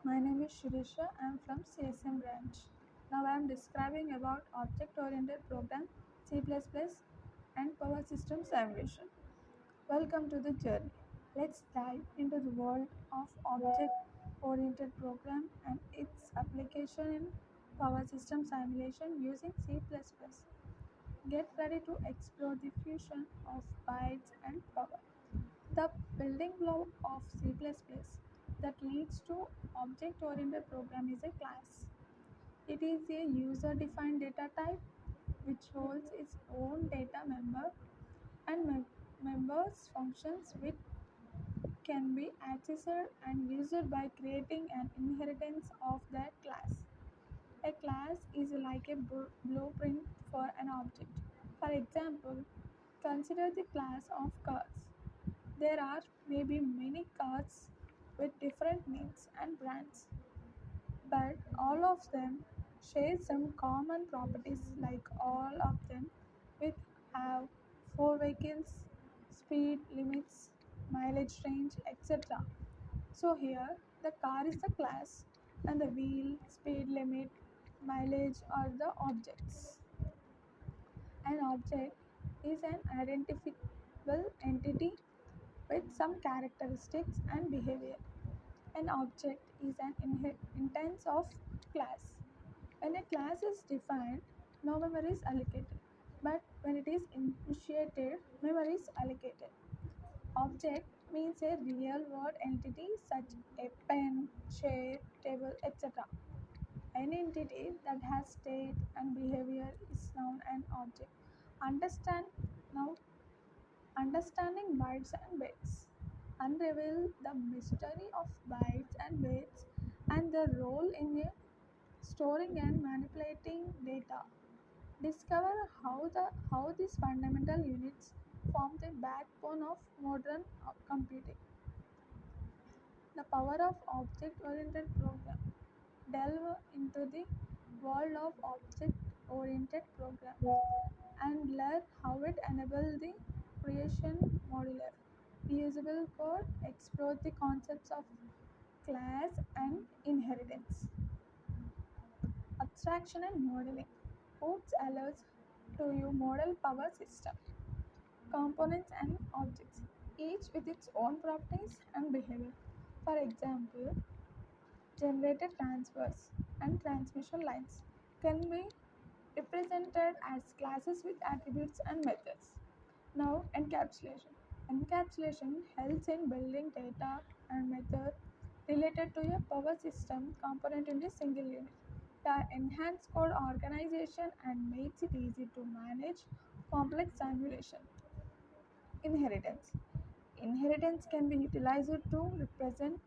My name is Shirisha. I am from CSM branch. Now I am describing about object-oriented program, C++, and power system simulation. Welcome to the journey. Let's dive into the world of object-oriented program and its application in power system simulation using C++. Get ready to explore the fusion of bytes and power. The building block of C++ that leads to object-oriented program is a class. It is a user-defined data type which holds its own data member and members functions which can be accessed and used by creating an inheritance of that class. A class is like a blueprint for an object. For example, consider the class of cars. There are maybe many cars with different names and brands, but all of them share some common properties like all of them with have four vehicles, speed limits, mileage range, etc. So here the car is the class and the wheel, speed limit, mileage are the objects. An object is an identifiable entity with some characteristics and behavior. An object is an instance of class. When a class is defined, no memory is allocated. But when it is initiated, memory is allocated. Object means a real world entity such a pen, chair, table, etc. Any entity that has state and behavior is known an object. Understand now understanding bytes and bits. Unravel the mystery of bytes and bits and their role in storing and manipulating data. Discover how these fundamental units form the backbone of modern computing. The power of object-oriented program. Delve into the world of object-oriented program and learn how it enables the creation modular, reusable code, explore the concepts of class and inheritance. Abstraction and modeling. OOPS allows to you model power system, components and objects, each with its own properties and behavior. For example, generated transfers and transmission lines can be represented as classes with attributes and methods. Now, encapsulation. Encapsulation helps in building data and method related to a power system component in a single unit. The enhanced code organization and makes it easy to manage complex simulation. Inheritance. Inheritance can be utilized to represent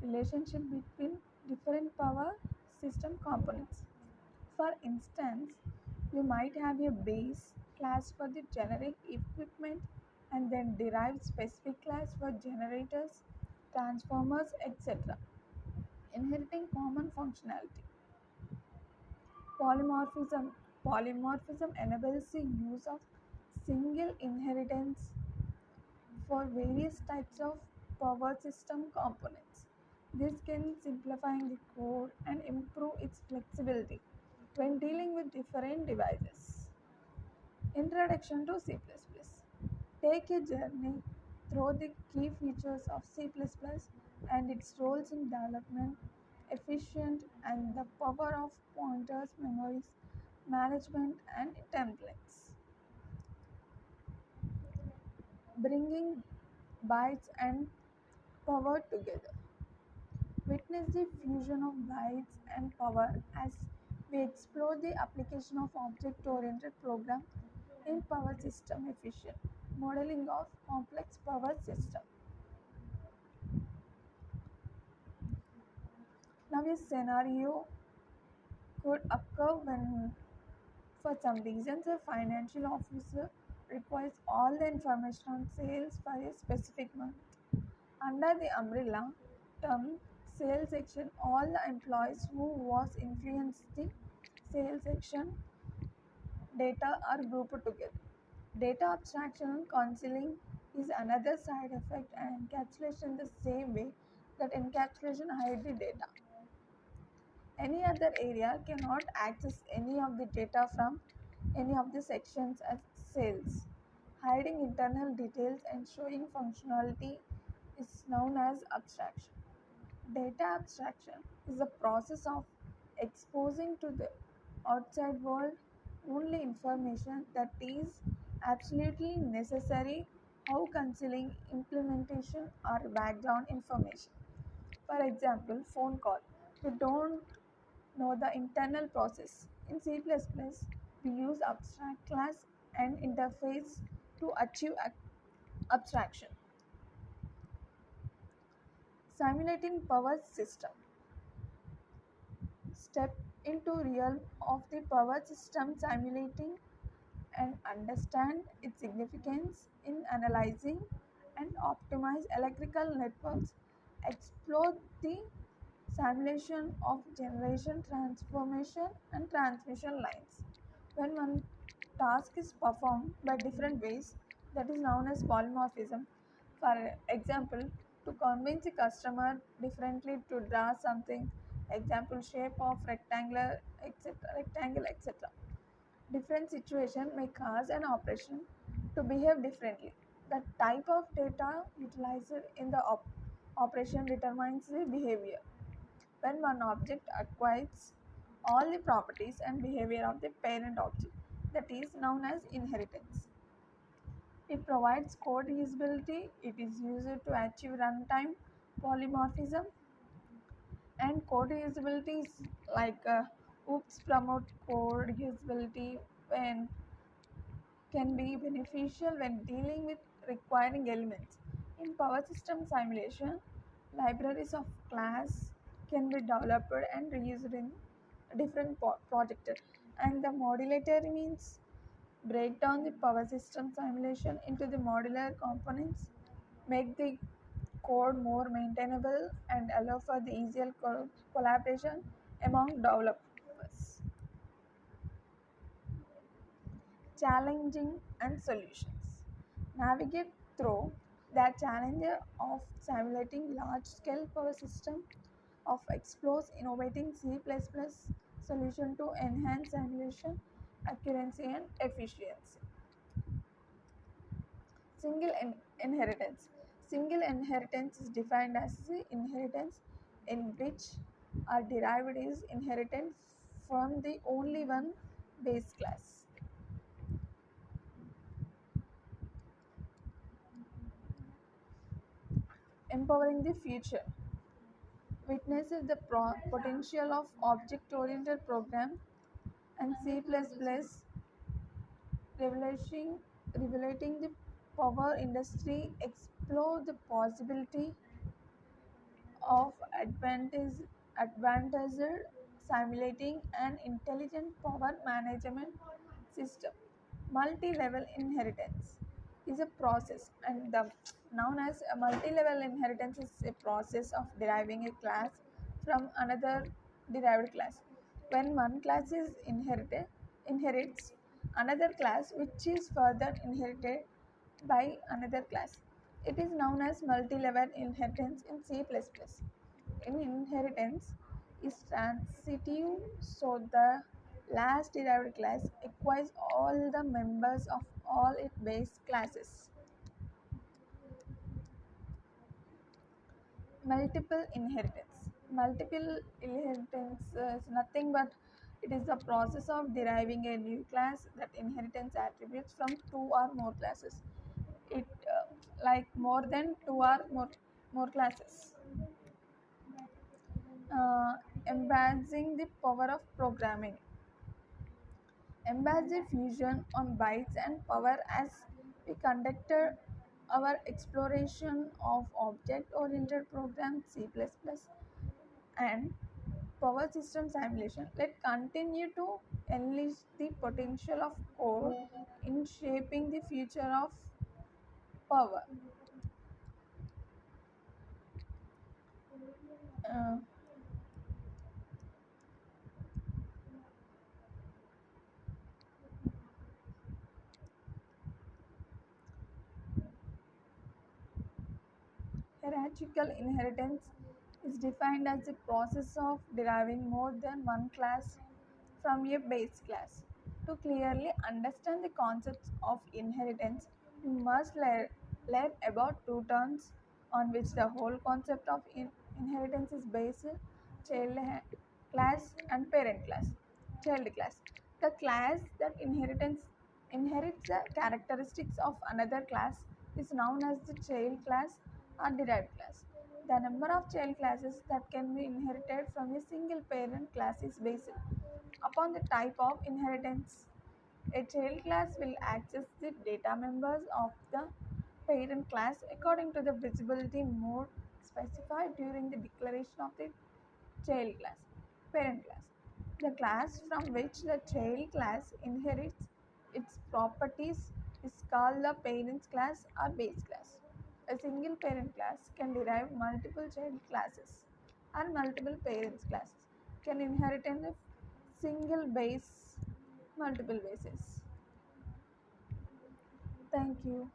relationship between different power system components. For instance, you might have a base class for the generic equipment and then derive specific class for generators, transformers, etc. Inheriting common functionality. Polymorphism. Polymorphism enables the use of single inheritance for various types of power system components. This can simplify the code and improve its flexibility when dealing with different devices. Introduction to C++. Take a journey through the key features of C++ and its roles in development, efficient and the power of pointers, memories, management and templates. Bringing bytes and power together. Witness the fusion of bytes and power as we explore the application of object-oriented program in power system efficient modeling of complex power system. Now a scenario could occur when for some reasons a financial officer requires all the information on sales for a specific month. Under the umbrella term sales section, all the employees who was influenced the sales section data are grouped together. Data abstraction and counseling is another side effect and encapsulation the same way that encapsulation hides the data. Any other area cannot access any of the data from any of the sections as cells. Hiding internal details and showing functionality is known as abstraction. Data abstraction is the process of exposing to the outside world only information that is absolutely necessary, how concealing implementation or background information. For example, phone call. We don't know the internal process. In C++, we use abstract class and interface to achieve abstraction. Simulating power system. Step into realm of the power system, simulating and understand its significance in analyzing and optimize electrical networks. Explore the simulation of generation, transformation and transmission lines. When one task is performed by different ways, that is known as polymorphism. For example, to convince a customer differently to draw something, example shape of rectangular, etc., rectangle, etc. Different situation may cause an operation to behave differently. The type of data utilized in the operation determines the behavior. When one object acquires all the properties and behavior of the parent object, that is known as inheritance. It provides code reusability. It is used to achieve runtime polymorphism, and code reusability is like OOPS promote code reusability when can be beneficial when dealing with requiring elements. In power system simulation, libraries of class can be developed and reused in different projects. And the modulator means break down the power system simulation into the modular components, make the code more maintainable, and allow for the easier collaboration among developers. Challenging and solutions. Navigate through the challenge of simulating large-scale power system, of explores innovating C++ solution to enhance simulation accuracy and efficiency. Single inheritance. Single inheritance is defined as the inheritance in which a derived is inherited from the only one base class. Empowering the future. Witnesses the potential of object-oriented program and C++ revelating the power industry, explore the possibility of advanced simulating an intelligent power management system. Multi-level inheritance is a process, and the known as a multi-level inheritance is a process of deriving a class from another derived class. When one class is inherits another class which is further inherited by another class. It is known as multi-level inheritance in C++. In inheritance is transitive, so the last derived class acquires all the members of all its base classes. Multiple inheritance. Multiple inheritance is nothing but it is the process of deriving a new class that inheritance attributes from two or more classes. It like more than two or more classes. Embracing the power of programming. Embrace the fusion on bytes and power as we conducted our exploration of object-oriented program C++ and power system simulation. Let's continue to unleash the potential of code in shaping the future of power. Uh, Hierarchical inheritance is defined as the process of deriving more than one class from a base class. To clearly understand the concepts of inheritance, we must learn about two terms on which the whole concept of inheritance is based: child class and parent class. Child class. The class that inherits the characteristics of another class is known as the child class or derived class. The number of child classes that can be inherited from a single parent class is based upon the type of inheritance. A child class will access the data members of the parent class according to the visibility mode specified during the declaration of the child class. Parent class. The class from which the child class inherits its properties is called the parent class or base class. A single parent class can derive multiple child classes, and multiple parents classes can inherit in a single base multiple bases. Thank you.